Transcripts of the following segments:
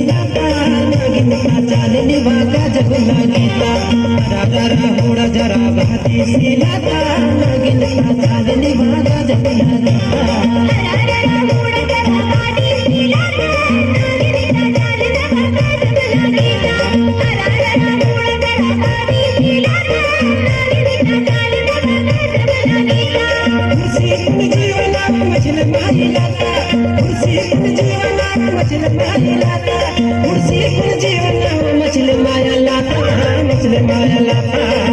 दिसीला नागिन का चालली वागा जगला गीता रारा होडा जरा दिसीला नागिन का चालली वागा जगला मछली माया लाता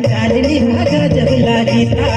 चालली भागा जगला गीता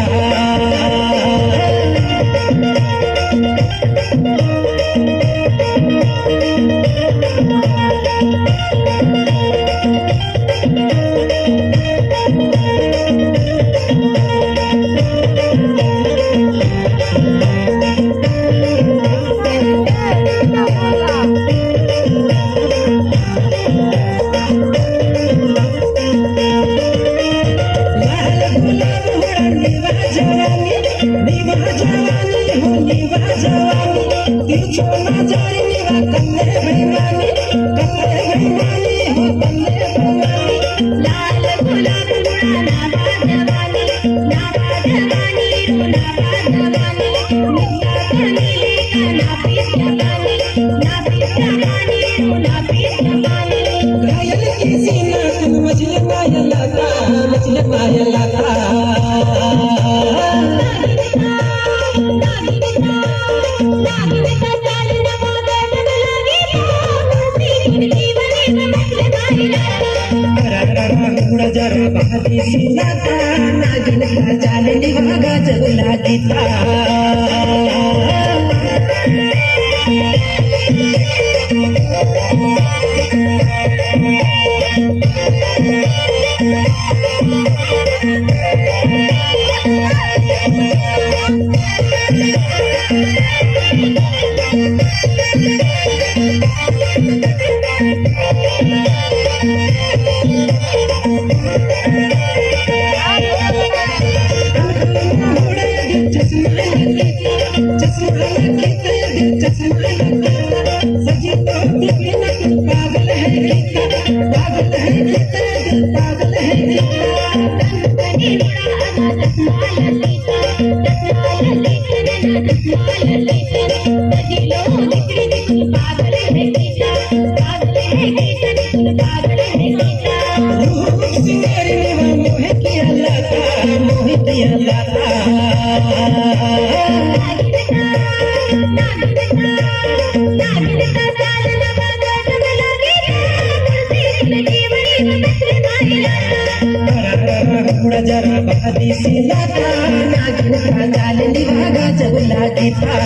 नागिन का चालली वागा जगला गीता जरा दिसीला नागिन का चालली वागा जगला गीता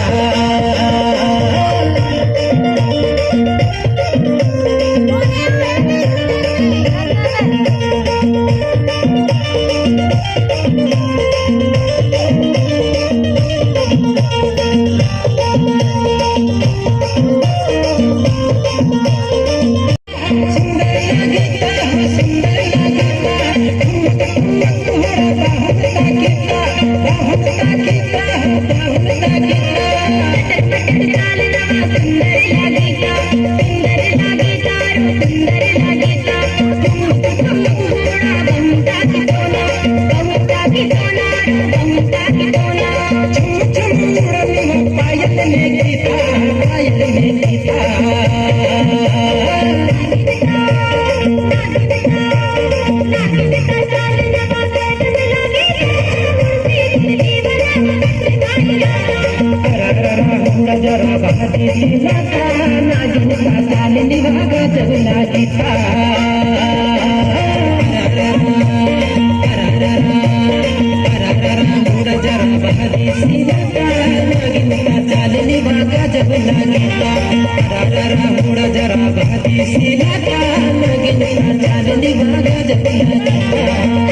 नागिन का चालली वागा जगला गीता नागिन का चालली वागा जगला गीता जरा दिसीला नागिन का चालली वागा जगला गीता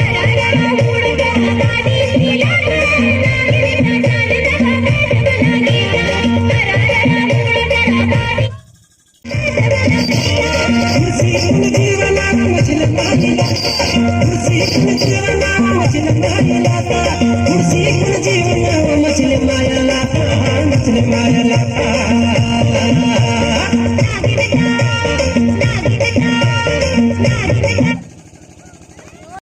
लाता खुर्सी कुण जीवन मछली माया लाता मछली माया लाता